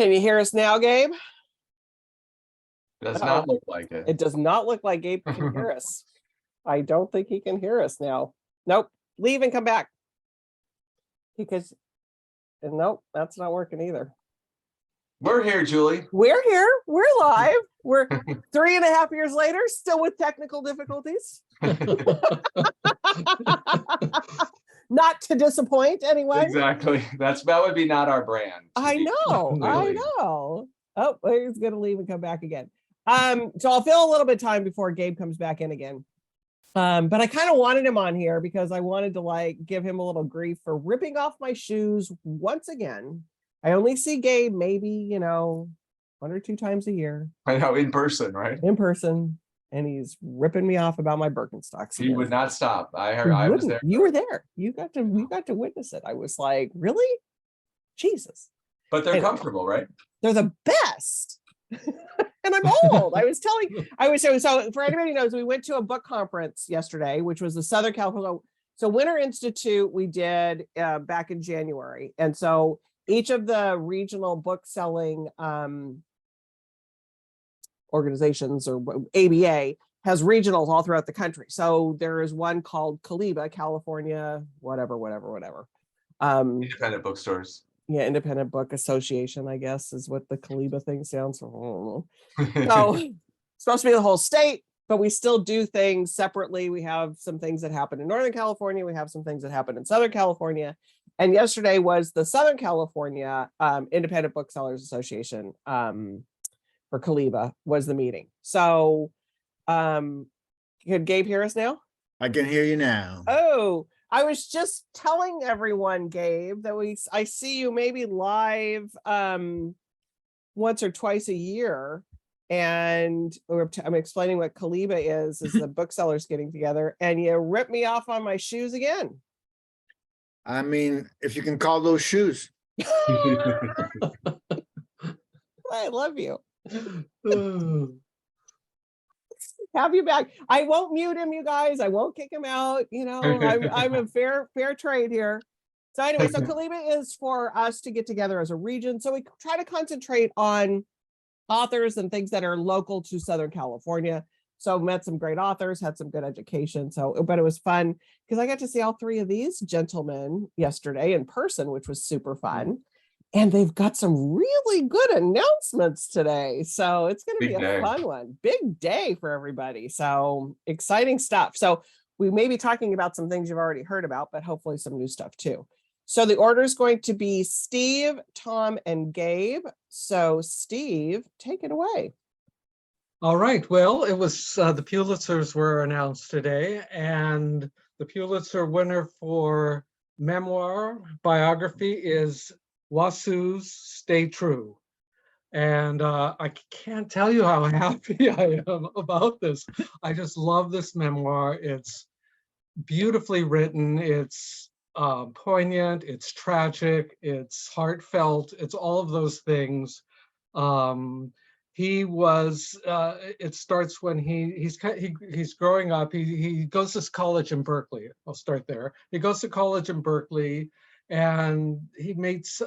Can you hear us now, Gabe? Does No, not look like it. It does not look like Gabe can hear us. I don't think he can hear us now. Nope. Leave and come back. Because, and nope, that's not working either. We're here, Julie. We're here. We're live. We're 3.5 years later, still with technical difficulties. Not to disappoint anyone. Exactly. That would be not our brand. I know. I know. Oh, he's gonna leave and come back again. So I'll fill a little bit of time before Gabe comes back in again. But I kind of wanted him on here because I wanted to like give him a little grief for ripping off my shoes once again. I only see Gabe maybe, 1 or 2 times a year. I know, in person, right? In person. And he's ripping me off about my Birkenstocks. He would not stop. I heard. I was there. You were there. You got to witness it. I was like, really? Jesus. But they're comfortable, right? They're the best. And I'm old. So for anybody who knows, we went to a book conference yesterday, which was the Southern California. So Winter Institute we did back in January. And so each of the regional book selling organizations or ABA has regionals all throughout the country. So there is one called CALIBA, California, whatever. Independent bookstores. Yeah, Independent Book Association, I guess, is what the CALIBA thing sounds for. So it's supposed to be the whole state, but we still do things separately. We have some things that happen in Northern California. We have some things that happen in Southern California. And yesterday was the Southern California Independent Booksellers Association for CALIBA was the meeting. So could Gabe hear us now? I can hear you now. Oh, I was just telling everyone, Gabe, that I see you maybe live once or twice a year. And I'm explaining what CALIBA is the booksellers getting together, and you ripped me off on my shoes again. I mean, if you can call those shoes. I love you. Have you back. I won't mute him, you guys. I won't kick him out. I'm a fair trade here. So anyway, so CALIBA is for us to get together as a region. So we try to concentrate on authors and things that are local to Southern California. So met some great authors, had some good education. But it was fun because I got to see all 3 of these gentlemen yesterday in person, which was super fun. And they've got some really good announcements today. So it's going to be a fun one. Big day for everybody. So exciting stuff. So we may be talking about some things you've already heard about, but hopefully some new stuff too. So the order is going to be Steve, Tom, and Gabe. So Steve, take it away. All right. Well, it was the Pulitzers were announced today, and the Pulitzer winner for memoir biography is Wasu's Stay True. And I can't tell you how happy I am about this. I just love this memoir. It's beautifully written. It's poignant. It's tragic. It's heartfelt. It's all of those things. He was. It starts when he's growing up. He goes to college in Berkeley. I'll start there. He goes to college in Berkeley, and he meets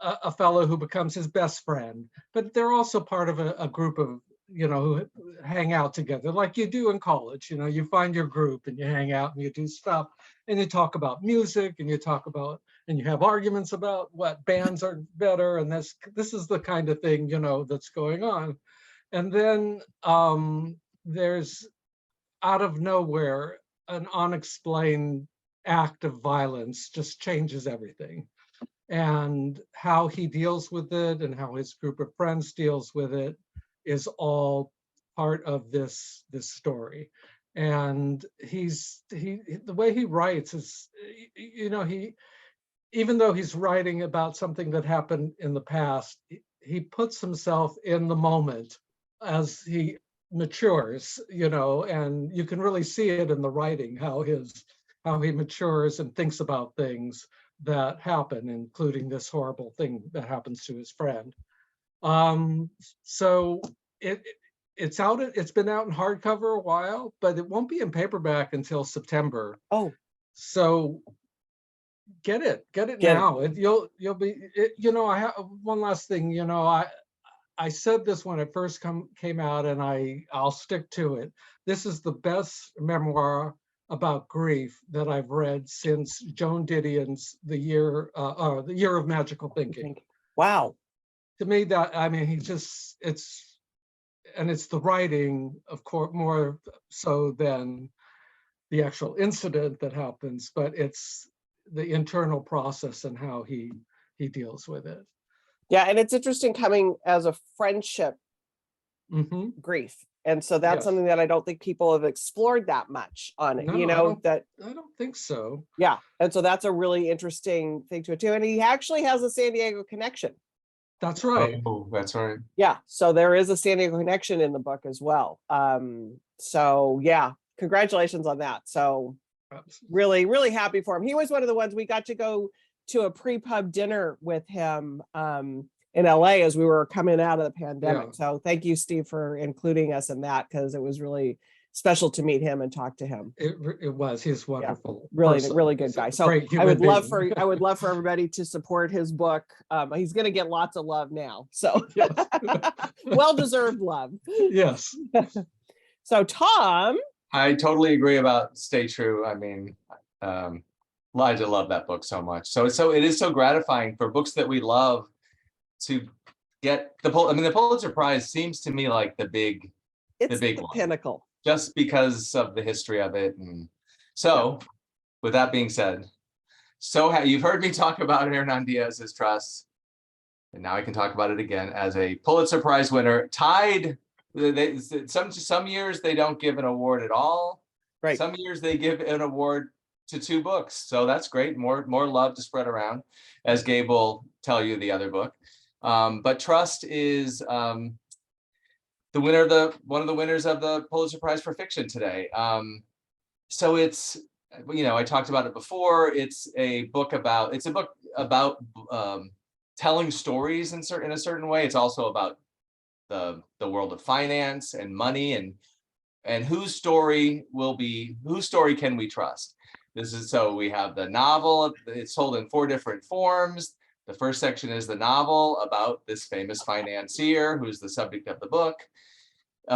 a fellow who becomes his best friend. But they're also part of a group of who hang out together like you do in college. You find your group and you hang out and you do stuff and you talk about music and you have arguments about what bands are better, and this is the kind of thing that's going on. And then there's out of nowhere an unexplained act of violence just changes everything, and how he deals with it and how his group of friends deals with it is all part of this story. And the way he writes is, he, even though he's writing about something that happened in the past, he puts himself in the moment as he matures, and you can really see it in the writing, how he matures and thinks about things that happen, including this horrible thing that happens to his friend. So it's been out in hardcover a while, but it won't be in paperback until September. Oh, so get it Get it. now. You'll be, you know, I have one last thing, you know, I said this when it first came out, and I'll stick to it. This is the best memoir about grief that I've read since Joan Didion's The Year of Magical Thinking. Wow. To me, that, I mean, it's the writing, of course, more so than the actual incident that happens, but it's the internal process and how he deals with it. Yeah, and it's interesting coming as a friendship Hmm. grief. And so that's Yes. something that I don't think people have explored that much on it, No, you I know, don't- that, I don't think so. yeah. And so that's a really interesting thing to it too. And he actually has a San Diego connection. That's right. Oh, that's right. Yeah, so there is a San Diego connection in the book as well. So yeah, congratulations on that. So really, really happy for him. He was one of the ones we got to go to a pre-pub dinner with him in LA as we were coming out of the pandemic. Yeah. So thank you, Steve, for including us in that, because it was really special to meet him and talk to him. It was. He's wonderful. Really, person. really good He's a guy. So great I human would love being. for everybody to support his book. He's going to get lots of love now. So Yes. well-deserved love. Yes. So Tom, I totally agree about Stay True. I mean, Elijah loved that book so much. So it is so gratifying for books that we love to get the Pulitzer Prize seems to me like the big it's big the one. pinnacle. just because of the history of it. And so with that being said, you've heard me talk about Hernan Diaz's trust, and now I can talk about it again as a Pulitzer Prize winner, tied. Some years they don't give an award at all. Right. Some years they give an award to 2 books. So that's great. More love to spread around, as Gabe will tell you the other book. But Trust is the winner of one of the winners of the Pulitzer Prize for fiction today. So it's, I talked about it before. It's a book about telling stories in a certain way. It's also about the world of finance and money and whose story can we trust? So we have the novel. It's told in 4 different forms. The first section is the novel about this famous financier who's the subject of the book.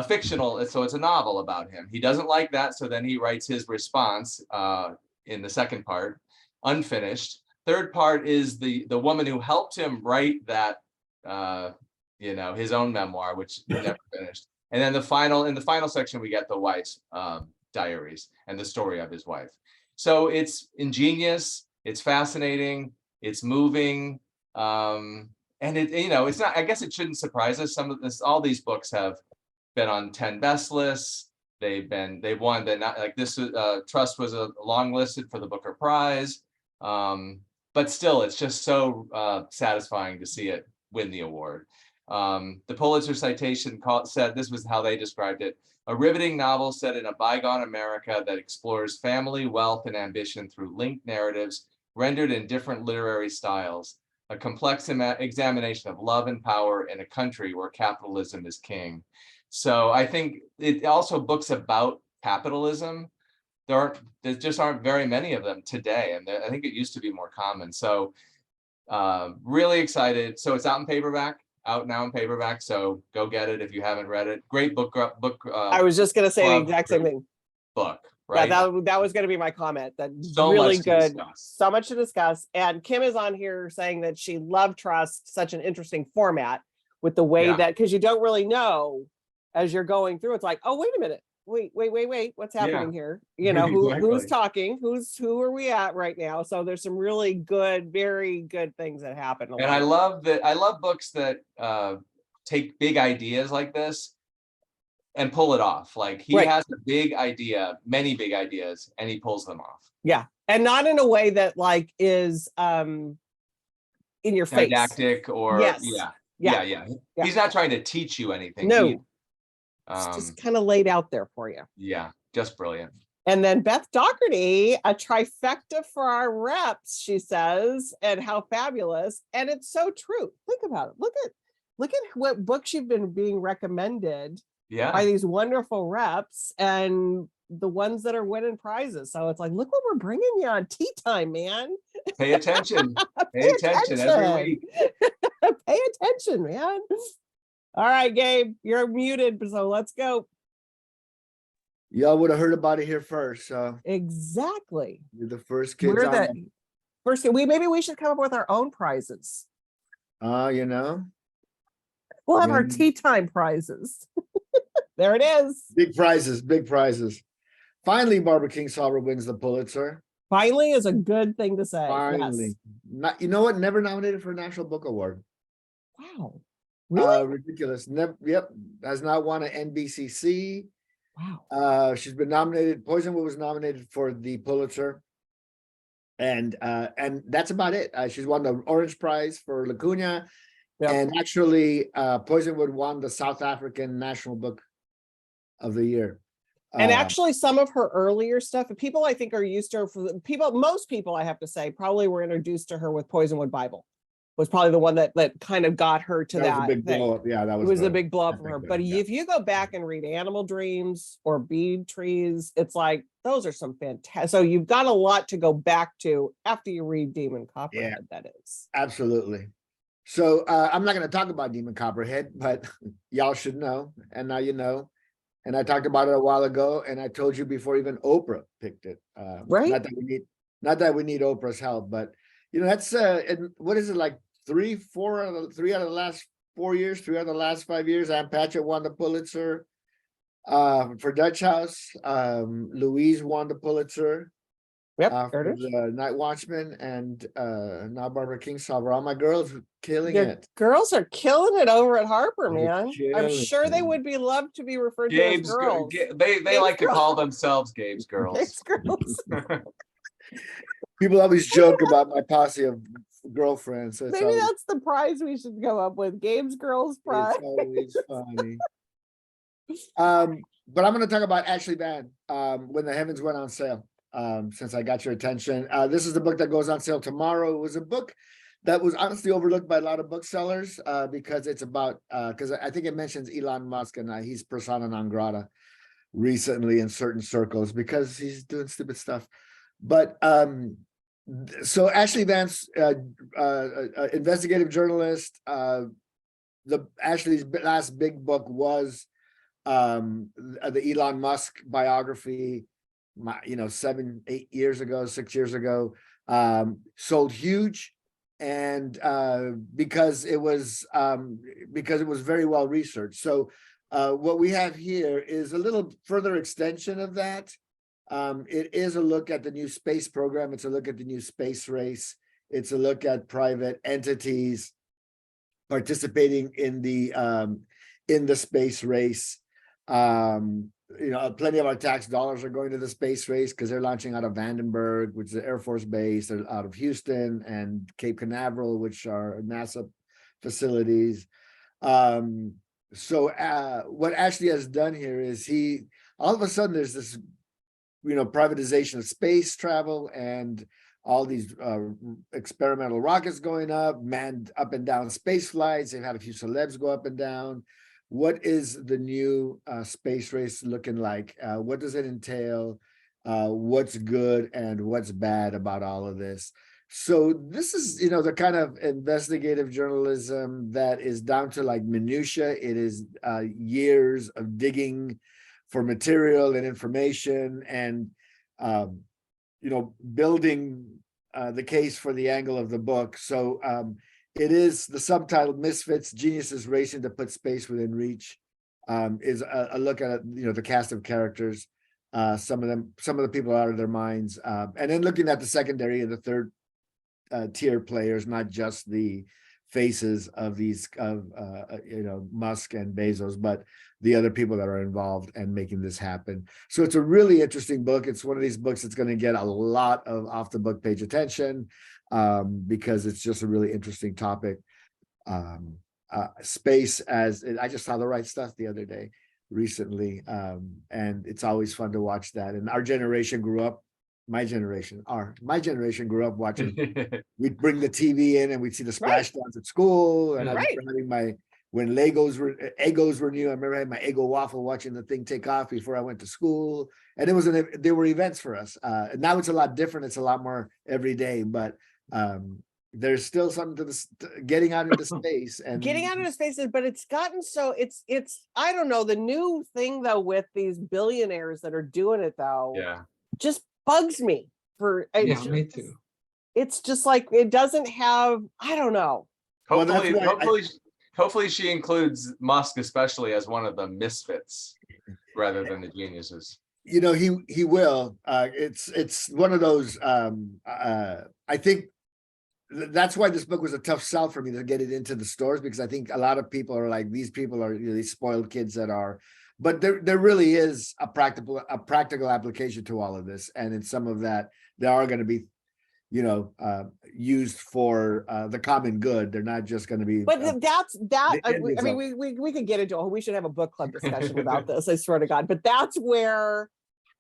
Fictional, so it's a novel about him. He doesn't like that, so then he writes his response in the second part, unfinished. Third part is the woman who helped him write that, his own memoir, which he never finished. And then in the final section, we get the wife's diaries and the story of his wife. So it's ingenious, it's fascinating, it's moving, and it's not. I guess it shouldn't surprise us. All these books have been on 10 best lists. They've won. They're not like this. Trust was a long listed for the Booker Prize, but still, it's just so satisfying to see it win the award. The Pulitzer citation said this was how they described it: a riveting novel set in a bygone America that explores family, wealth, and ambition through linked narratives rendered in different literary styles. A complex examination of love and power in a country where capitalism is king. So I think it also books about capitalism. There just aren't very many of them today, and I think it used to be more common. So really excited. So it's out now in paperback. So go get it if you haven't read it. Great book. I was just going to say the exact same thing. Book. Right. Yeah, that was going to be my comment. That's So really much to good. discuss. So much to discuss. And Kim is on here saying that she loved Trust, such an interesting format with the way that, because you don't really know as you're going through. It's like, oh, wait a minute. Wait. What's happening here? Exactly. Who's talking? Who are we at right now? So there's some really good, very good things that happen. And I love books that take big ideas like this and pull it off. Like he has a big idea, many big ideas, and he pulls them off. Yeah. And not in a way that like is in your face. Didactic or yeah. He's not trying to teach you anything. No. It's just kind of laid out there for you. Yeah, just brilliant. And then Beth Doherty, a trifecta for our reps, she says, and how fabulous. And it's so true. Think about it. Look at what books you've been being recommended by these wonderful reps and the ones that are winning prizes. So it's like, look what we're bringing you on tea time, man. Pay attention. Pay Pay attention every attention. week. Pay attention, man. All right, Gabe, you're muted, so let's go. Y'all would have heard about it here first, so Exactly. you're the first kids We're on the it. first. Maybe we should come up with our own prizes. You know, We'll have our Yeah. tea time prizes. There it is. big prizes, big prizes. Finally, Barbara Kingsolver wins the Pulitzer. Finally is a good thing to say. Yes. Finally. Not, you know what? Never nominated for a National Book Award. Wow. Really? Ridiculous. Never, yep. Has not won an NBCC. Wow. She's been nominated. Poisonwood was nominated for the Pulitzer. And that's about it. She's won the Orange Prize for Lacuna. Yep. And actually, Poisonwood won the South African National Book of the Year. And actually, some of her earlier stuff, people I think are used to her for most people, I have to say, probably were introduced to her with Poisonwood Bible. Was probably the one that kind of got her to that was that a big thing. blow up. Yeah, that It was was a the- big blow up I for her. think But that, yeah. if you go back and read Animal Dreams or Bead Trees, it's like those are some fantastic. So you've got a lot to go back to after you read Demon Copperhead. That is. Absolutely. So I'm not going to talk about Demon Copperhead, but y'all should know, and now you know. And I talked about it a while ago, and I told you before even Oprah picked it. Right. Not that we need Oprah's help, but you know that's and what is it like 3 out of the last 4 years, 3 out of the last 5 years. Ann Patchett won the Pulitzer for Dutch House. Louise won the Pulitzer. Yep. For There it is. the Night Watchman, and now Barbara Kingsolver. All my girls killing Your it. girls are killing it over at Harper, They're man. I'm killing sure they it. would be loved to be referred to as Gabe's girls. they Gabe's like to girls. call themselves Gabe's girls. Gabe's girls. People always joke about my posse of girlfriends. So it's Maybe always, that's the prize we should go up with. Gabe's girls prize. it's always funny. But I'm going to talk about Ashley Vann, When the Heavens Went on Sale. Since I got your attention, this is the book that goes on sale tomorrow. It was a book that was honestly overlooked by a lot of booksellers because it's about because I think it mentions Elon Musk, and he's persona non grata recently in certain circles because he's doing stupid stuff. But so Ashley Vann's investigative journalist. Ashley's last big book was the Elon Musk biography. 7-8 years ago, 6 years ago, sold huge, and because it was very well researched. So what we have here is a little further extension of that. It is a look at the new space program. It's a look at the new space race. It's a look at private entities participating in the space race. Plenty of our tax dollars are going to the space race because they're launching out of Vandenberg, which is the Air Force base. They're out of Houston and Cape Canaveral, which are NASA facilities. So what Ashley has done here is all of a sudden there's this, privatization of space travel and all these experimental rockets going up, manned up and down space flights. They've had a few celebs go up and down. What is the new space race looking like? What does it entail? What's good and what's bad about all of this? So this is, the kind of investigative journalism that is down to like minutia. It is years of digging for material and information and, building the case for the angle of the book. So it is the subtitle Misfits, Geniuses Racing to Put Space Within Reach, is a look at, the cast of characters, some of the people out of their minds. And then looking at the secondary and the third tier players, not just the faces of these, Musk and Bezos, but the other people that are involved and making this happen. So it's a really interesting book. It's one of these books that's going to get a lot of off the book page attention. Because it's just a really interesting topic. Space I just saw The Right Stuff the other day recently, and it's always fun to watch that. And my generation grew up watching, we'd bring the TV in and we'd see the splashdowns at school. And I remember having when Egos were new, I remember having my Eggo waffle watching the thing take off before I went to school. And there were events for us. And now it's a lot different. It's a lot more every day, but there's still something to this getting out into space and Getting out into spaces, but it's gotten so it's I don't know, the new thing though with these billionaires that are doing it though Yeah. just bugs me for Yeah, me too. it's just like it doesn't have, I don't know. Well, that's Hopefully, why hopefully she includes Musk especially as one of the misfits rather than the geniuses. you know, he will. It's one of those. I think that's why this book was a tough sell for me to get it into the stores, because I think a lot of people are like, these people are, you know, these spoiled kids that are. But there really is a practical application to all of this, and in some of that, there are going to be, you know, used for the common good. They're not just going to be. But that's that. the end I mean, result. we could get into. We should have a book club discussion about this. I swear to God. But that's where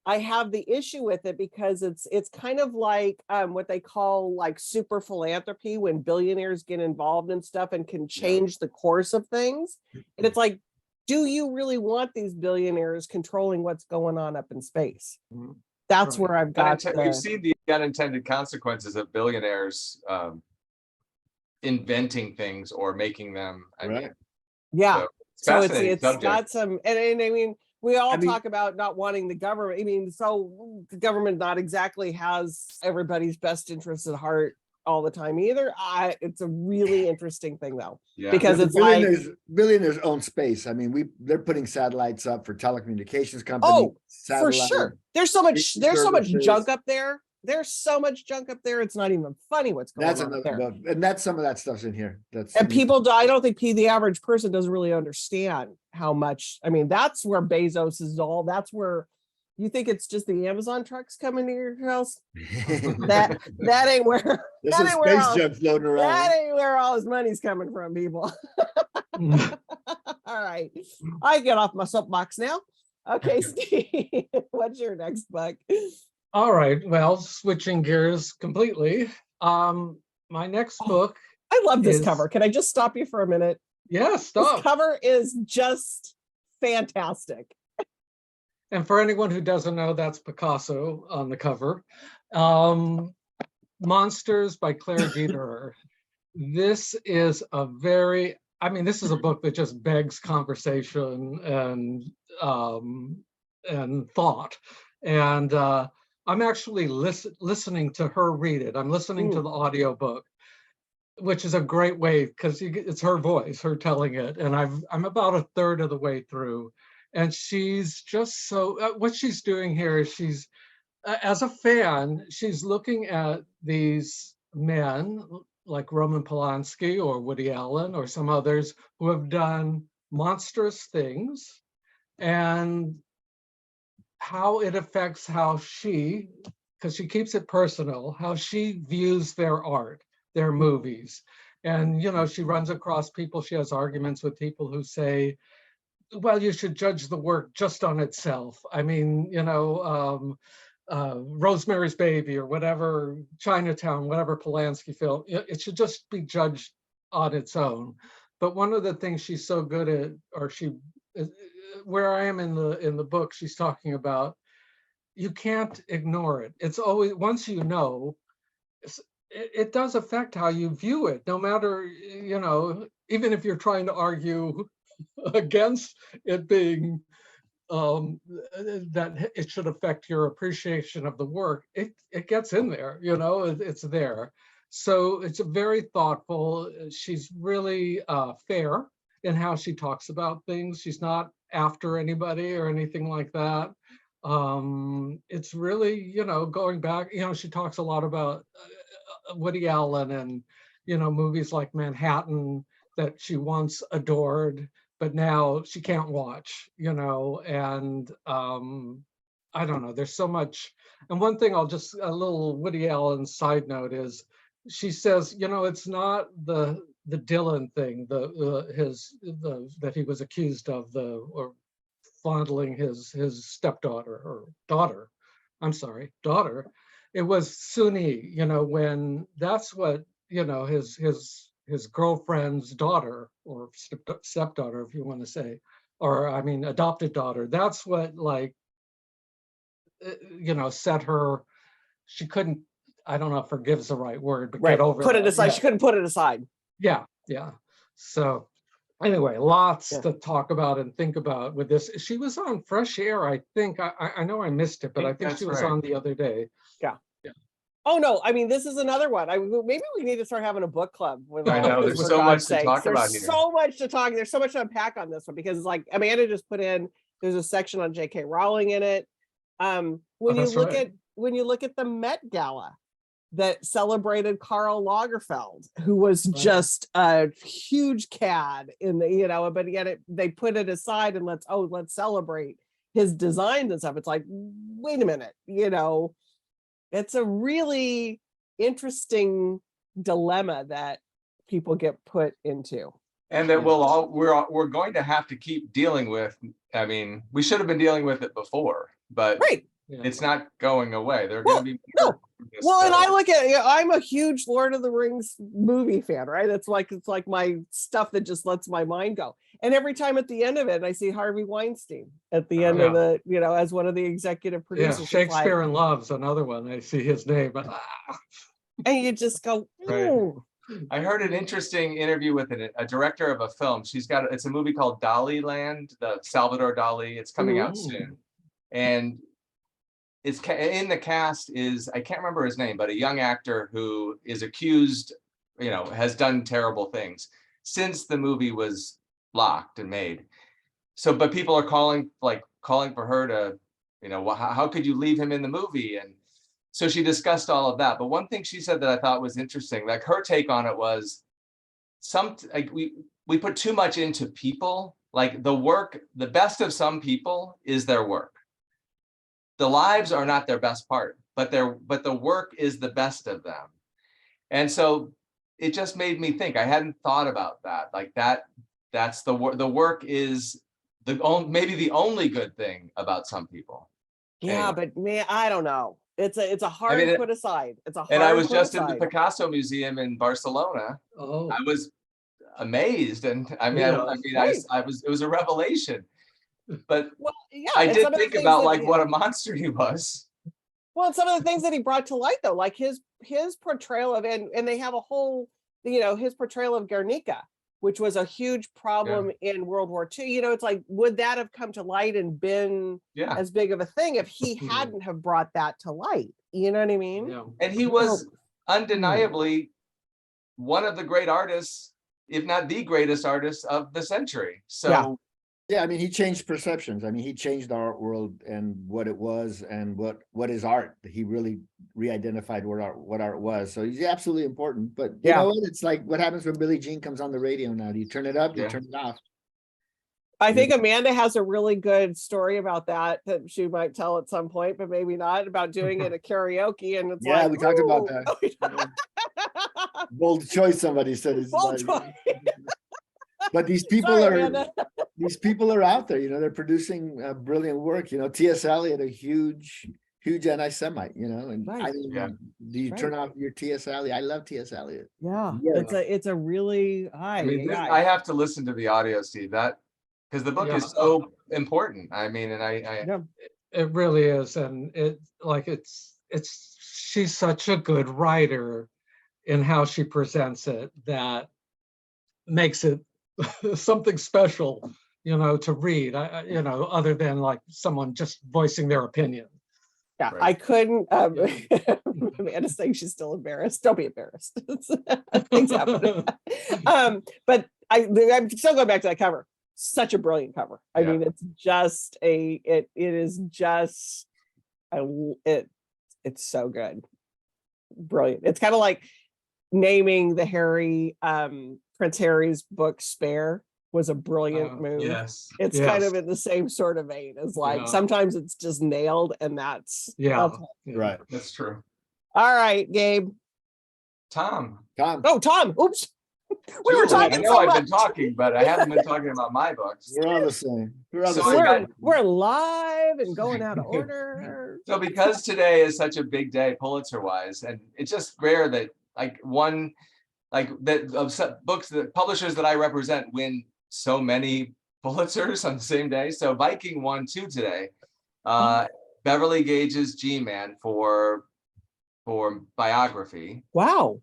I have the issue with it, because it's kind of like what they call like super philanthropy, when billionaires get involved in stuff and can change the course of things. And it's like, do you really want these billionaires controlling what's going on up in space? Mhm. That's Right. where I've got. We've seen the unintended consequences of billionaires inventing things or making them. I mean, Right. Yeah. it's So fascinating it's subject. got some, and I mean, we all I mean- talk about not wanting the government. I mean, so the government not exactly has everybody's best interests at heart all the time either. It's a really interesting thing though, Yeah. because The it's like, billionaires own space. I mean, they're putting satellites up for telecommunications companies. oh, for satellite- sure. There's so much services. junk up there. There's so much junk up there. It's not even funny what's going That's on up another there. book, and that's some of that stuff's in here. That's And people, I don't think the average person doesn't really understand how much. I mean, that's where Bezos is all. That's where you think it's just the Amazon trucks coming to your house. That ain't where. There's that some ain't where space all- junk floating That around. ain't where all his money's coming from, people. All right, I get off my soapbox now. Okay, Steve, what's your next book? All right, well, switching gears completely. My next book, I love this Is- cover. Can I just stop you for a minute? yeah, This stop. cover is just fantastic. And for anyone who doesn't know, that's Picasso on the cover. Monsters by Claire Dederer. This is a very, I mean, this is a book that just begs conversation and thought. And I'm actually listening to her read it. I'm listening to the audiobook, which is a great way because it's her voice, her telling it. And I'm about a third of the way through. And she's just so, what she's doing here is she's, as a fan, she's looking at these men like Roman Polanski or Woody Allen or some others who have done monstrous things, and how it affects how she, because she keeps it personal, how she views their art, their movies. And, you know, she runs across people, she has arguments with people who say, well, you should judge the work just on itself. I mean, you know, Rosemary's Baby or whatever, Chinatown, whatever Polanski film, it should just be judged on its own. But one of the things she's so good at, or where I am in the book, she's talking about, you can't ignore it. It's always, once you know, it does affect how you view it, no matter, you know, even if you're trying to argue against it being that it should affect your appreciation of the work, it gets in there, you know, it's there. So it's a very thoughtful, she's really fair in how she talks about things. She's not after anybody or anything like that. It's really, you know, going back, you know, she talks a lot about Woody Allen and, you know, movies like Manhattan that she once adored, but now she can't watch, you know, and I don't know, there's so much. And one thing a little Woody Allen side note is, she says, you know, it's not the Dylan thing, that he was accused of, or fondling his stepdaughter or daughter. I'm sorry, daughter. It was Suni, you know, when that's what, you know, his girlfriend's daughter or stepdaughter, if you want to say, or I mean, adopted daughter. That's what, like, you know, set her. She couldn't I don't know if forgive's the right word, but Right. get over Put it that. aside. Yeah. She couldn't put it aside. Yeah, yeah. So anyway, lots Yeah. to talk about and think about with this. She was on Fresh Air, I think. I know I missed it, but I think that's she was right. on the other day. Oh no, I mean, this is another one. Maybe we need to start having a book club with I all know, of there's this, for so much God's to sakes. talk about There's here. so much to talk. There's so much to unpack on this one because it's like Amanda just put in. There's a section on J.K. Rowling in it. When you that's look right. at the Met Gala that celebrated Karl Lagerfeld, who was Right. just a huge cad in the, but yet they put it aside and let's celebrate his designs and stuff. It's like, wait a minute, it's a really interesting dilemma that people get put into. And that we're going to have to keep dealing with. I mean, we should have been dealing with it before, but Right. Yeah. it's not going away. There are going to be no. more of this, Well, and I so- look at, I'm a huge Lord of the Rings movie fan, right? It's like my stuff that just lets my mind go. And every time at the end of it, I see Harvey Weinstein at the end of the, as one of the executive Yeah, producers. It's Shakespeare like, in Love's another one. I see his name, but and you just go, Right. "Ooh." I heard an interesting interview with a director of a film. It's a movie called Dali Land, the Salvador Dali. It's coming out Ooh. soon. And it's in the cast is, I can't remember his name, but a young actor who is accused, has done terrible things since the movie was locked and made. So, but people are calling for her to, how could you leave him in the movie? And so she discussed all of that. But one thing she said that I thought was interesting, like her take on it was we put too much into people. Like the best of some people is their work. The lives are not their best part, but the work is the best of them. And so it just made me think. I hadn't thought about that. Like that's the work is maybe the only good thing about some people. Yeah, Anyway. but man, I don't know. It's a hard put aside. It's a hard And I was put just in the aside. Picasso Museum in Barcelona. oh, I was amazed, and I mean, Yeah. it was a revelation. But Well, yeah, I and did some of the think things about that like he- what a monster he was. Well, some of the things that he brought to light, though, like his portrayal of, and they have a whole, his portrayal of Guernica, which was a huge problem in World War II. It's like, would that have come to light and been Yeah, as big of a thing if he Mhm. hadn't have brought that to light? You know what I mean? yeah. and he was undeniably one of the great artists, if not the greatest artist of the century. So Yeah. Yeah, I mean, he changed perceptions. I mean, he changed the art world and what it was and what is art. He really re-identified what art was. So he's absolutely important. But you know what? It's like what happens when Billie Jean comes on the radio now. Do you turn it up? Do you Yeah. turn it off? I think Amanda has a really good story about that she might tell at some point, but maybe not, about doing it at karaoke. And it's Yeah, like, we talked about "Ooh." that. Bold choice, somebody said. It's Bold like- choice. But these people Sorry, are Amanda. these people are out there. They're producing brilliant work. T.S. Eliot, a huge anti-Semite. And I Right. mean, Yeah. do you turn off your T.S. Eliot? I love T.S. Eliot. Yeah, Yeah. it's a really I mean, I have to listen to the audio, Steve, because the book Yeah. is so important. I mean, and I yeah. It really is, and she's such a good writer in how she presents it that makes it something special, to read. Other than like someone just voicing their opinion. Yeah, Right. I couldn't. Amanda's saying she's still embarrassed. Don't be embarrassed. Things happen. But I'm still going back to that cover. Such a brilliant cover. I Yeah. mean, it's just it is just it's so good, brilliant. It's kind of like naming the Prince Harry's book Spare was a brilliant move. yes. It's kind Yes. of in the same sort of vein as like Yeah. sometimes it's just nailed, and that's Yeah. it. Right. That's true. All right, Gabe. Tom. Tom, Oh, Tom. Oops. We were Julie, I talking know so I've much. been talking, but I haven't been talking about my books. we're all the same. We're all the So I same. got- We're live and going out of order. So because today is such a big day Pulitzer wise, and it's just rare that books, the publishers that I represent win so many Pulitzers on the same day. So Viking won 2 today. Beverly Gage's G-Man for for biography. Wow.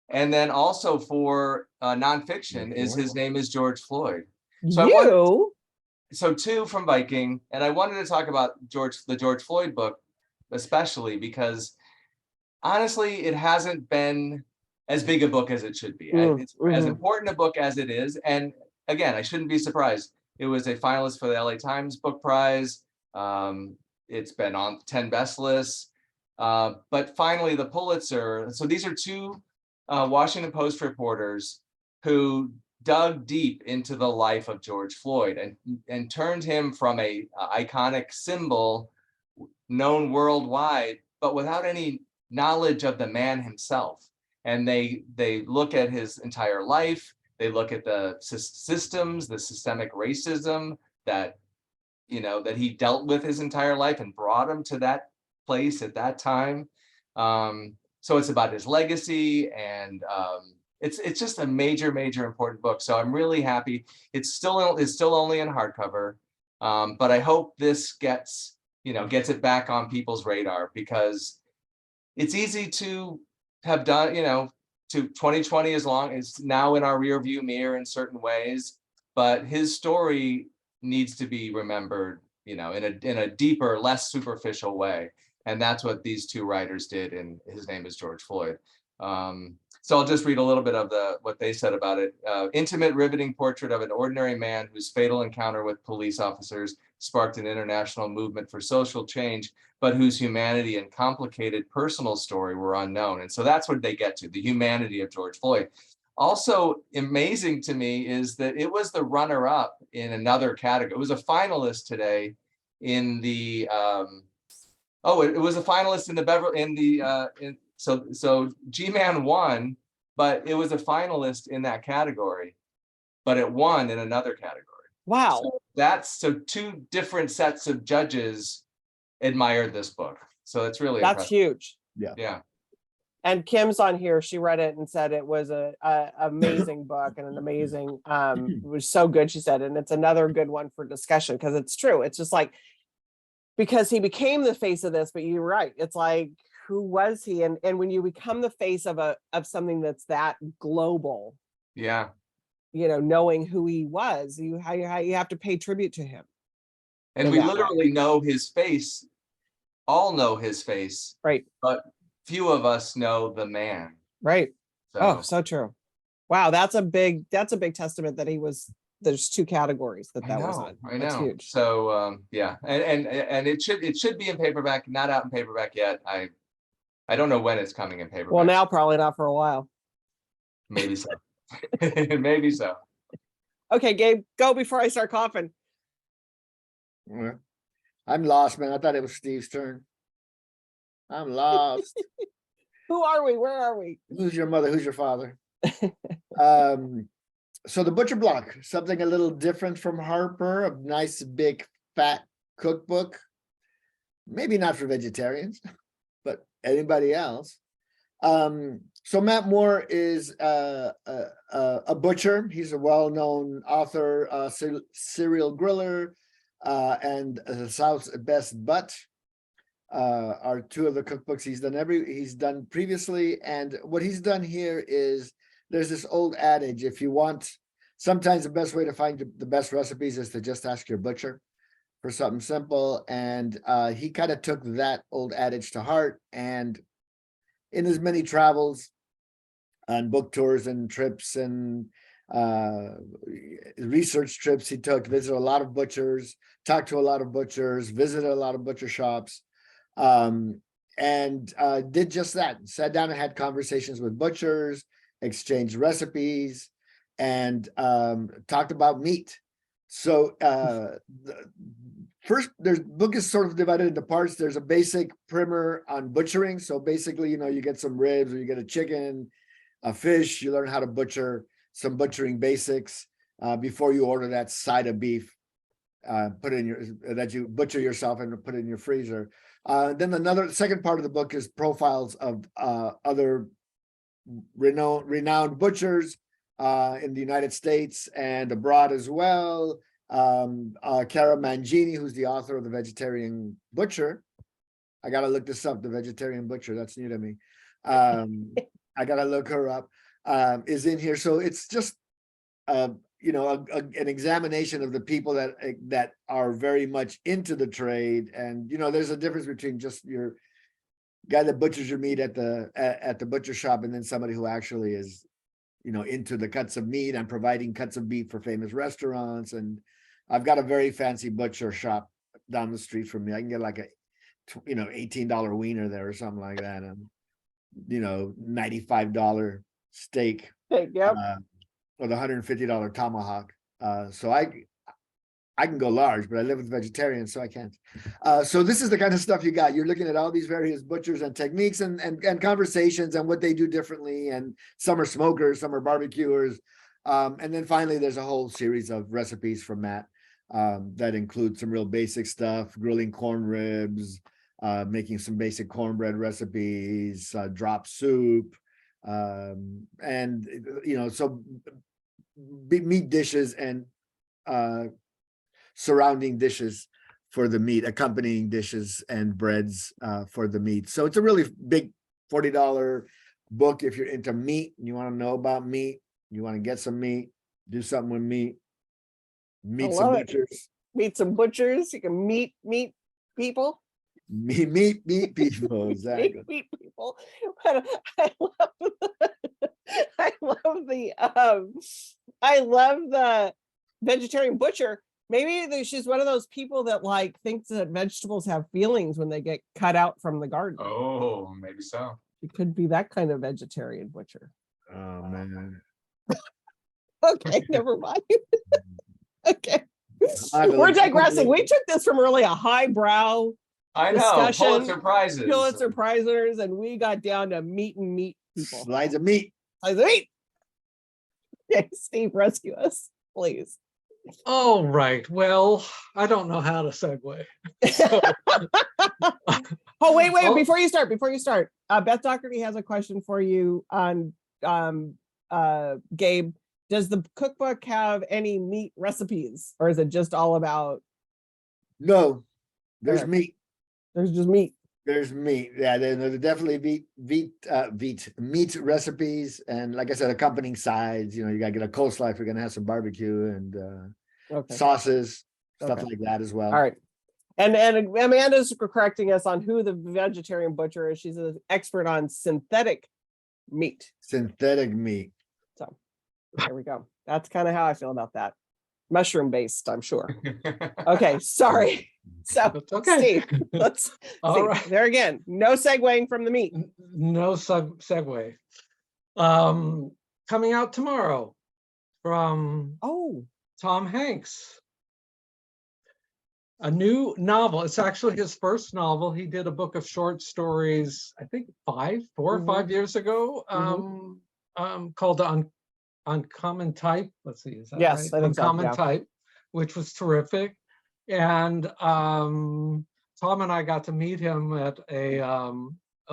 And then also for nonfiction is his name is George Floyd. So I You? So 2 from Viking, and I wanted to talk about the George Floyd book, especially because honestly, it hasn't been as big a book as it should be. It's as important a book as it is. And again, I shouldn't be surprised. It was a finalist for the LA Times Book Prize. It's been on 10 best lists. But finally, the Pulitzer. So these are 2 Washington Post reporters who dug deep into the life of George Floyd and turned him from a iconic symbol known worldwide, but without any knowledge of the man himself. And they look at his entire life. They look at the systems, the systemic racism that that he dealt with his entire life and brought him to that place at that time. So it's about his legacy, and it's just a major important book. So I'm really happy. It's still only in hardcover, but I hope this gets it back on people's radar, because it's easy to have done, to 2020 is now in our rear view mirror in certain ways, but his story needs to be remembered, in a deeper, less superficial way. And that's what these 2 writers did, and his name is George Floyd. So I'll just read a little bit of what they said about it. Intimate, riveting portrait of an ordinary man whose fatal encounter with police officers sparked an international movement for social change, but whose humanity and complicated personal story were unknown. And so that's what they get to, the humanity of George Floyd. Also amazing to me is that it was the runner-up in another category. It was a finalist today in the it was a finalist in the so G-Man won, but it was a finalist in that category, but it won in another category. Wow. So 2 different sets of judges admired this book. So it's really That's impressive. huge. Yeah. And Kim's on here. She read it and said it was a amazing book and an amazing, it was so good, she said. And it's another good one for discussion, because it's true. It's just like, because he became the face of this, but you're right. It's like, who was he? And when you become the face of something that's that global, Yeah. knowing who he was, you have to pay tribute to him. And we literally know his face, all know his face. Right. But few of us know the man. Right. So, Oh, so true. Wow, that's a big testament that there's 2 categories that was on. I know. That's huge. So yeah, and it should be in paperback, not out in paperback yet. I don't know when it's coming in paperback. Well, now probably not for a while. Maybe so. Maybe so. Okay, Gabe, go before I start coughing. I'm lost, man. I thought it was Steve's turn. I'm lost. Who are we? Where are we? Who's your mother? Who's your father? So the Butcher Block, something a little different from Harper, a nice big fat cookbook. Maybe not for vegetarians, but anybody else. So Matt Moore is a butcher. He's a well-known author, serial griller, and South's Best Butt are 2 of the cookbooks he's done previously. And what he's done here is, there's this old adage, if you want, sometimes the best way to find the best recipes is to just ask your butcher for something simple. And he kind of took that old adage to heart, and in his many travels and book tours and trips and research trips he took, visited a lot of butchers, talked to a lot of butchers, visited a lot of butcher shops, and did just that. Sat down and had conversations with butchers, exchanged recipes, and talked about meat. So first, the book is sort of divided into parts. There's a basic primer on butchering. So basically, you get some ribs, or you get a chicken, a fish, you learn how to butcher, some butchering basics before you order that side of beef, that you butcher yourself and put it in your freezer. Then second part of the book is profiles of other renowned butchers in the United States and abroad as well. Cara Mangini, who's the author of The Vegetarian Butcher, I gotta look this up, the vegetarian butcher, that's new to me. I gotta look her up, is in here. So it's just, you know, an examination of the people that are very much into the trade. And, you know, there's a difference between just your guy that butchers your meat at the butcher shop and then somebody who actually is, you know, into the cuts of meat and providing cuts of beef for famous restaurants. And I've got a very fancy butcher shop down the street from me. I can get like a, you know, $18 wiener there or something like that. And, you know, $95 steak, Yep. or the $150 tomahawk. So I can go large, but I live with vegetarians, so I can't. So this is the kind of stuff you got. You're looking at all these various butchers and techniques and conversations and what they do differently. And some are smokers, some are barbecuers. And then finally, there's a whole series of recipes from Matt that include some real basic stuff, grilling corn ribs, making some basic cornbread recipes, drop soup, and, you know, so meat dishes and surrounding dishes for the meat, accompanying dishes and breads for the meat. So it's a really big $40 book if you're into meat and you want to know about meat, you want to get some meat, do something with meat, meet some love it. butchers, Meet some butchers. You can meet people. meet people, exactly. Meet people. But I love the vegetarian butcher. Maybe she's one of those people that like thinks that vegetables have feelings when they get cut out from the garden. Oh, maybe so. It could be that kind of vegetarian butcher. Oh man. Okay, never mind. Okay. I have to We're look- digressing. We took this from really a highbrow I know, Discussion, Pulitzer Prizes. Pulitzer Prizers, and we got down to meat and meat people. Slides of meat. I was like, okay, Steve, rescue us, please. All right. Well, I don't know how to segue. So, Oh, wait, Oh. before you start, Beth Doherty has a question for you on Gabe. Does the cookbook have any meat recipes, or is it just all about No, there's Sure. meat. there's just meat? There's meat. Yeah, there definitely meat recipes, and like I said, accompanying sides. You know, you gotta get a coleslaw if you're gonna have some barbecue and Okay. sauces, stuff Okay. like that as well. All right. And Amanda's correcting us on who the vegetarian butcher is. She's an expert on synthetic meat. Synthetic meat. So there we go. That's kind of how I feel about that. Mushroom based, I'm sure. Okay, sorry. So That's okay. Steve, let's All see. right. There again, no segueing from the meat. No segue. Coming out tomorrow from Oh, Tom Hanks. A new novel. It's actually his first novel. He did a book of short stories, I think 4 or 5 years ago, called Uncommon Type. Let's see, is that Yes, right? I think so, Uncommon yeah. Type, which was terrific. And Tom and I got to meet him at a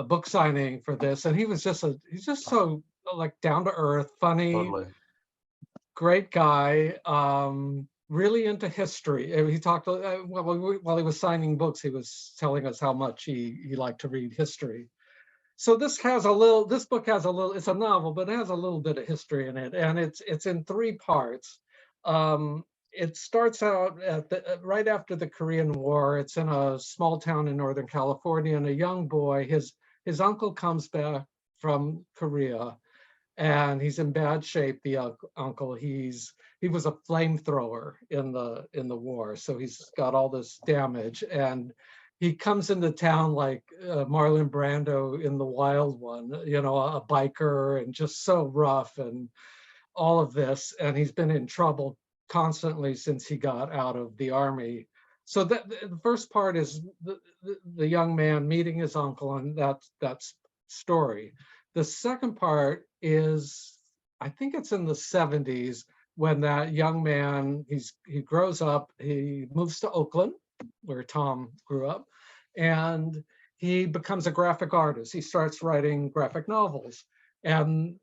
book signing for this, and he's just so like down to earth, funny, Totally. great guy, really into history. He talked while he was signing books, he was telling us how much he liked to read history. So this book has a little, it's a novel, but it has a little bit of history in it, and it's in 3 parts. It starts out right after the Korean War. It's in a small town in Northern California, and a young boy, his uncle comes back from Korea, and he's in bad shape. The uncle, he was a flamethrower in the war, so he's got all this damage, and he comes into town like Marlon Brando in The Wild One, you know, a biker and just so rough and all of this, and he's been in trouble constantly since he got out of the army. So the first part is the young man meeting his uncle, and that's story. The second part is, I think it's in the 70s, when that young man, he grows up, he moves to Oakland, where Tom grew up, and he becomes a graphic artist. He starts writing graphic novels, and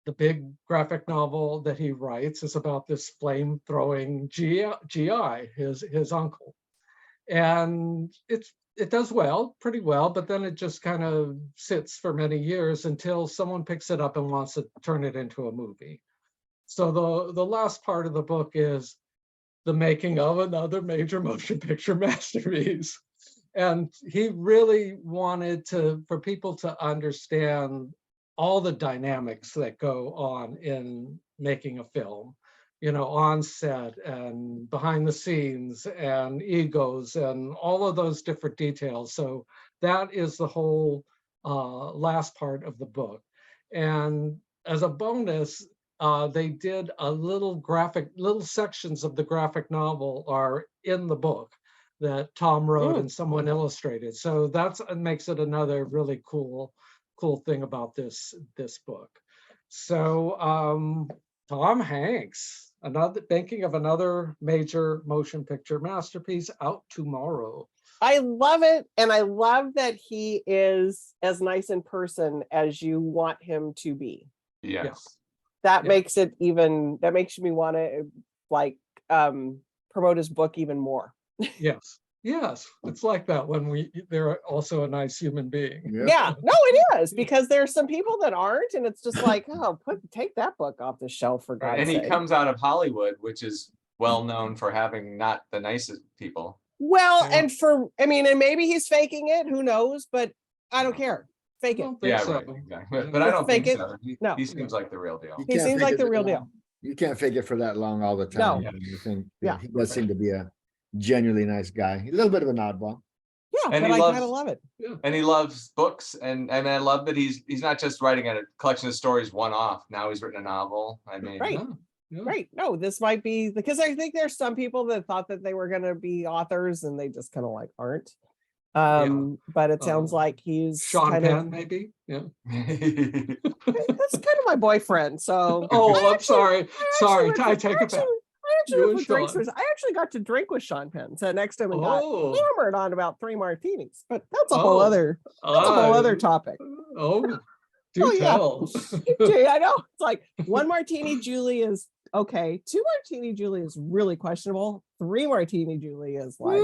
the big graphic novel that he writes is about this flame-throwing GI, his uncle. And it's it does well, pretty well, but then it just kind of sits for many years until someone picks it up and wants to turn it into a movie. So the last part of the book is the making of another major motion picture masterpiece. And he really wanted for people to understand all the dynamics that go on in making a film, on set and behind the scenes and egos and all of those different details. So that is the whole last part of the book. And as a bonus, they did little sections of the graphic novel are in the book that Tom wrote and someone illustrated. So that makes it another really cool thing about this book. So Tom Hanks, thinking of another major motion picture masterpiece out tomorrow. I love it. And I love that he is as nice in person as you want him to be. Yes. That Yeah. makes me want to promote his book even more. Yes, it's like that when they're also a nice human being. Yeah, no, it is, because there's some people that aren't, and it's just like, oh, take that book off the shelf for God's And he sake. comes out of Hollywood, which is well known for having not the nicest people. Well, Yeah. and maybe he's faking it, who knows, but I don't care. Fake I it. don't think Yeah, so. right, exactly. But I don't Fake think it? so. No. He seems like the real deal. You He can't seems fake like it the that real long. deal. You can't fake it for that long all the No. time. I think Yeah. he does seem to be a genuinely nice guy. A little bit of an oddball. Yeah, And but he I loves- kind of love it. And he loves books, and I love that he's not just writing a collection of stories one off. Now he's written a novel. I mean, Right. Yeah. Right. No, this might be, because I think there's some people that thought that they were going to be authors and they just kind of like aren't. But it sounds like he's Sean kind Penn, of, maybe. Yeah. that's kind of my boyfriend. So Oh, I'm sorry. Sorry, went I for- take it back. I actually You went and for drinks Sean. I actually got to drink with Sean Penn. Sat next to him and got Oh, hammered on about 3 martinis. But that's a whole other topic. Oh, do Oh, yeah. tell. Gee, I know. It's like 1 martini Julie is okay. 2 martini Julie is really questionable. 3 martini Julie is like,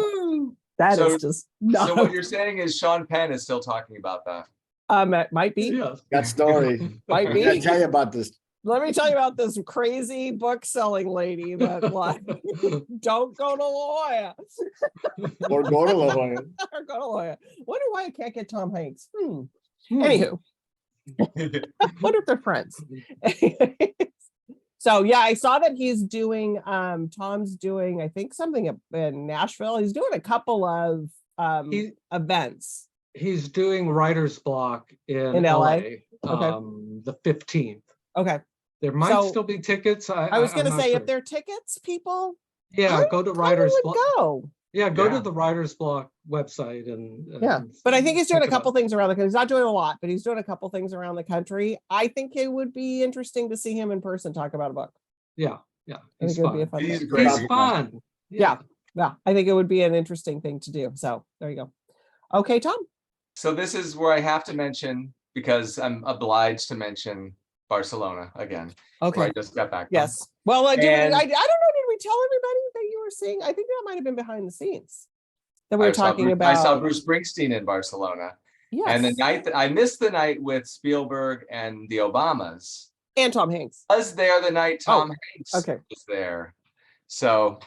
that is So- just So what no. you're saying is Sean Penn is still talking about that. It might be. Yes. That story. Might I gotta be. tell you about this. Let me tell you about this crazy book selling lady that like don't go to lawyer. Or go to Lavoie. Or go to lawyer. Wonder why I can't get Tom Hanks. Hmm. Anywho, wonder if they're friends. So yeah, I saw that he's doing Tom's doing, I think, something in Nashville. He's doing a couple of He- events. He's doing writer's block in In LA? LA, the 15th. Okay. There might So, still be tickets. I was I'm gonna not say, sure. if there are tickets, people, Yeah, I go to probably writer's would block. go. Yeah, go Yeah. to the writer's block website and Yeah, but I think he's doing check a it out. couple things around the country. He's not doing a lot, but he's doing a couple things around the country. I think it would be interesting to see him in person talk about a book. Yeah, I he's think it would be a fun. fun He's thing. great. He's fun. Yeah. Yeah, I think it would be an interesting thing to do. So there you go. Okay, Tom. So this is where I have to mention, because I'm obliged to mention Barcelona again. Where Okay. I just got back. from. Yes. Well, I don't And- know. Did we tell everybody that you were seeing? I think that might have been behind the scenes that we were I saw talking Bru- about. I saw Bruce Springsteen in Barcelona. Yes. And the night that I missed the night with Spielberg and the Obamas. And Tom Hanks. Was there the night Tom Hanks okay. was there. So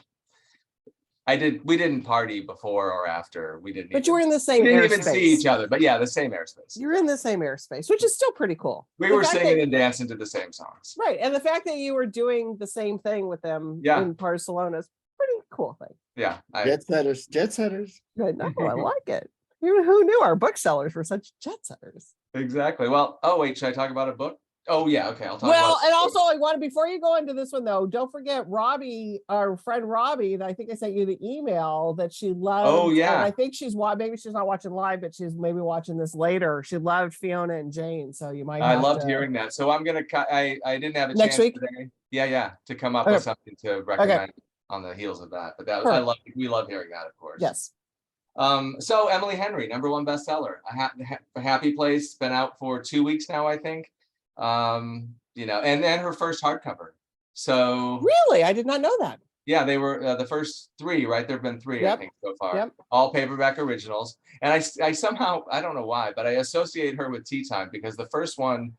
we didn't party before or after. We didn't. But you were in the we same didn't even see airspace. each other. But yeah, the same airspace. You're in the same airspace, which is still pretty cool. We The were fact singing that- and dancing to the same songs. Right. And the fact that you were doing the same thing with them Yeah. in Barcelona is a pretty cool thing. Yeah. Jet setters, jet setters. Good. No, I like it. Who knew our booksellers were such jet setters? Exactly. Well, oh wait, should I talk about a book? Oh yeah, okay. I'll talk Well, about and also I wanted, before you go into this one though, don't forget Robbie, our friend Robbie, that I think I sent you the email that she loved. Oh, yeah. And I think maybe she's not watching live, but she's maybe watching this later. She loved Fiona and Jane. So you might I have loved to- hearing that. So I'm gonna I didn't have a Next chance week? today. Yeah, to come up Okay. with something to recommend on the heels of that. But that was, we love hearing that, of course. Yes. So Emily Henry, #1 bestseller. A Happy Place, been out for 2 weeks now, I think. And then her first hardcover. So Really? I did not know that. Yeah, they were the first three, right? There've been three, I Yep. think, so far. Yep. All paperback originals. And I somehow, I don't know why, but I associate her with Tea Time because the first one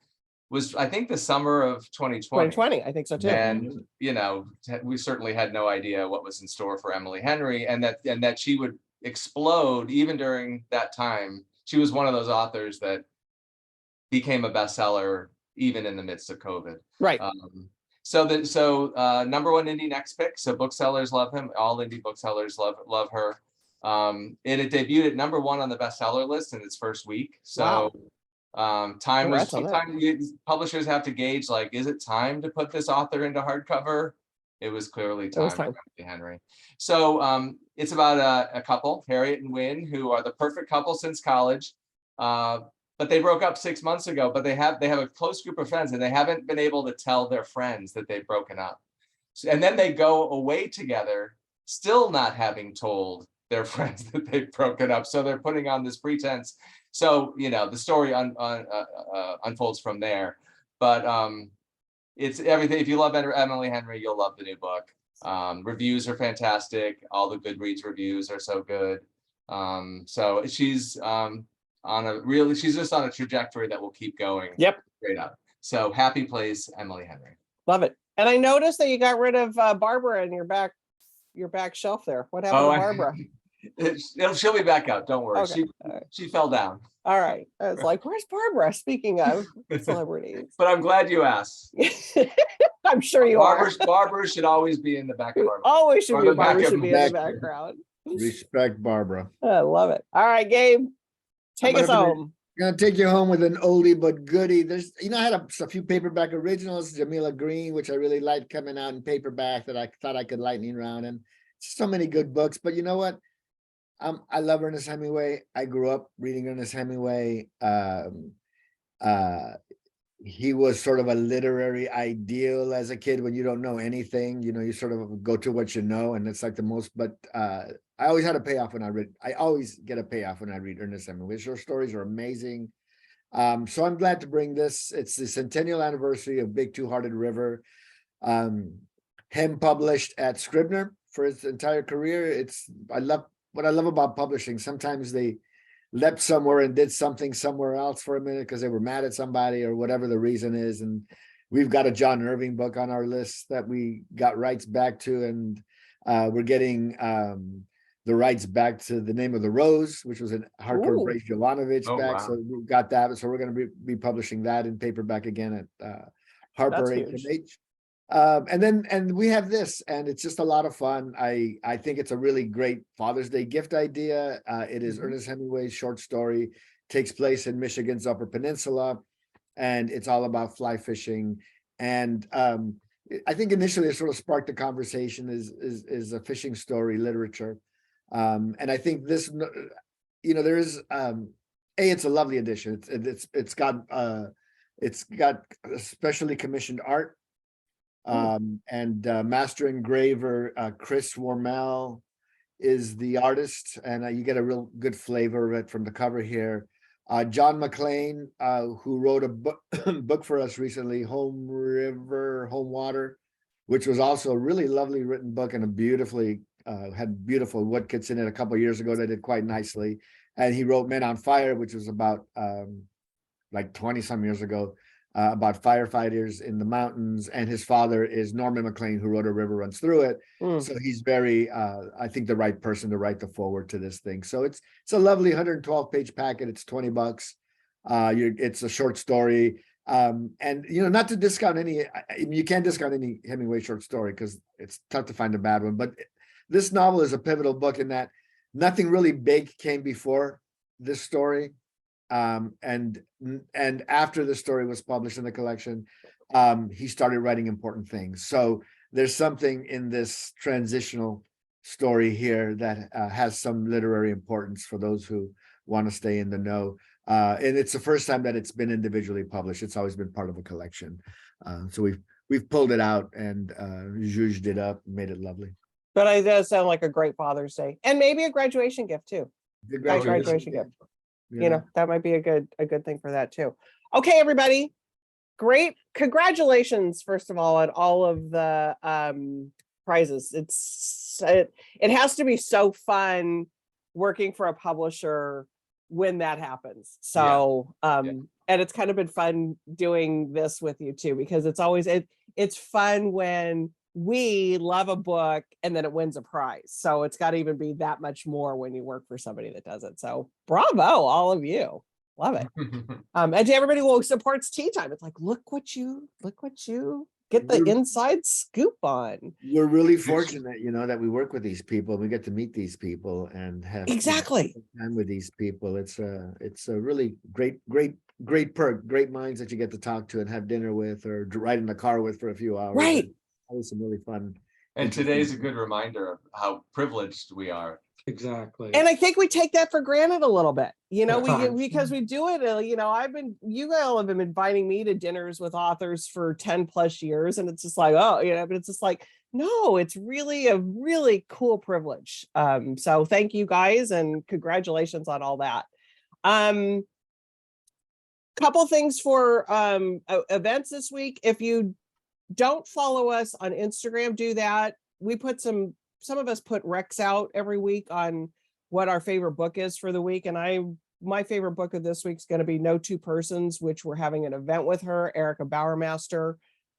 was, I think, the summer of 2020. 2020, I think so too. And, you know, we certainly had no idea what was in store for Emily Henry, and that she would explode even during that time. She was one of those authors that became a bestseller even in the midst of COVID. Right. So number one indie next pick. So booksellers love him. All indie booksellers love her. And it debuted at number one on the bestseller list in its first week. So time was Congrats on that. publishers have to gauge, like, is it time to put this author into hardcover? It was clearly time for Emily Henry. So it's about a couple, Harriet and Wynne, who are the perfect couple since college. But they broke up 6 months ago, but they have a close group of friends and they haven't been able to tell their friends that they've broken up. And then they go away together, still not having told their friends that they've broken up. So they're putting on this pretense. So, you know, the story unfolds from there. But it's everything. If you love Emily Henry, you'll love the new book. Reviews are fantastic. All the Goodreads reviews are so good. So she's she's just on a trajectory that will keep going. Yep. Straight up. So happy place, Emily Henry. Love it. And I noticed that you got rid of Barbara in your back shelf there. What happened to Barbara? She'll be back up. Don't worry. Okay. She fell down. All right. I was like, where's Barbara? Speaking of celebrities. But I'm glad you asked. I'm sure you are. Barbara should always be in the back of our Always should Or be the Barbara backup should be in the back. background. Respect Barbara. I love it. All right, Gabe. Take us home. I'm gonna take you home with an oldie but goodie. There's, I had a few paperback originals, Jamila Green, which I really liked coming out in paperback that I thought I could lightning round, and so many good books. But you know what? I love Ernest Hemingway. I grew up reading Ernest Hemingway. He was sort of a literary ideal as a kid when you don't know anything. You sort of go to what you know, and it's like the most. But I always had a payoff when I read. I always get a payoff when I read Ernest Hemingway. Short stories are amazing. So I'm glad to bring this. It's the centennial anniversary of Big Two-Hearted River. Him published at Scribner for his entire career. What I love about publishing. Sometimes they leapt somewhere and did something somewhere else for a minute because they were mad at somebody or whatever the reason is. And we've got a John Irving book on our list that we got rights back to, and we're getting the rights back to The Name of the Rose, which was an hardcore Brace Jovanovich back. Wow. So we've got that. So we're going to be publishing that in paperback again at Harper H&H. And we have this, and it's just a lot of fun. I think it's a really great Father's Day gift idea. It is Ernest Hemingway's short story, takes place in Michigan's Upper Peninsula, and it's all about fly fishing. And I think initially it sort of sparked the conversation is a fishing story literature. And I think this, there is it's a lovely edition. It's got specially commissioned art. And master engraver Chris Wormel is the artist, and you get a real good flavor of it from the cover here. John McLean, who wrote a book for us recently, Home River, Home Water, which was also a really lovely written book and had beautiful woodcuts in it a couple of years ago that did quite nicely. And he wrote Men on Fire, which was about like 20 some years ago. About firefighters in the mountains, and his father is Norman McLean, who wrote A River Runs Through It. So he's very, I think, the right person to write the foreword to this thing. So it's a lovely 112-page packet. It's $20. It's a short story, and not to discount any. You can't discount any Hemingway short story because it's tough to find a bad one. But this novel is a pivotal book in that nothing really big came before this story. And after the story was published in the collection, he started writing important things. So there's something in this transitional story here that has some literary importance for those who want to stay in the know. And it's the first time that it's been individually published. It's always been part of a collection. So we've pulled it out and zhuzhed it up, made it lovely. But it does sound like a great Father's Day, and maybe a graduation gift too. Graduation gift. Yeah. That might be a good thing for that too. Okay, everybody. Great. Congratulations, first of all, on all of the prizes. It has to be so fun working for a publisher when that happens. So, and it's kind of been fun doing this with you too, because it's always, it's fun when we love a book and then it wins a prize. So it's got to even be that much more when you work for somebody that does it. So bravo, all of you. Love it. And to everybody who supports Tea Time, it's like, look what you get the inside scoop on. We're really fortunate, you know, that we work with these people. We get to meet these people and have Exactly. time with these people. It's a really great perk, great minds that you get to talk to and have dinner with or ride in the car with for a few hours. Right. Always some really fun. And today's a good reminder of how privileged we are. Exactly. And I think we take that for granted a little bit, you know, Sometimes. because we do it, you know, you all have been inviting me to dinners with authors for 10 plus years. And it's just like, oh, you know, but it's just like, no, it's really a really cool privilege. So thank you guys and congratulations on all that. Couple things for events this week. If you don't follow us on Instagram, do that. We put some of us put recs out every week on what our favorite book is for the week. And my favorite book of this week is going to be No Two Persons, which we're having an event with her, Erica Bauermaster.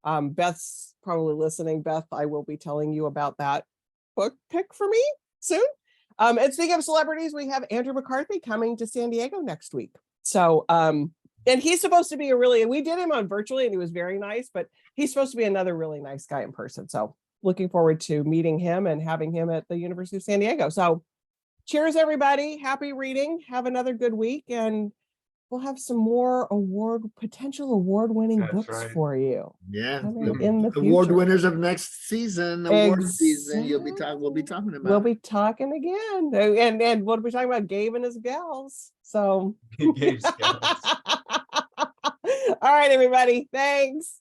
Beth's probably listening. Beth, I will be telling you about that book pick for me soon. And speaking of celebrities, we have Andrew McCarthy coming to San Diego next week. So, and he's supposed to be we did him on virtually and he was very nice, but he's supposed to be another really nice guy in person. So looking forward to meeting him and having him at the University of San Diego. So cheers, everybody. Happy reading. Have another good week. And we'll have some more potential award-winning That's books right. for you. Yeah, Coming in the award future. winners of next season, award season. We'll be talking about. We'll be talking again. And we'll be talking about Gabe and his gals. So Gabe's gals. all right, everybody. Thanks.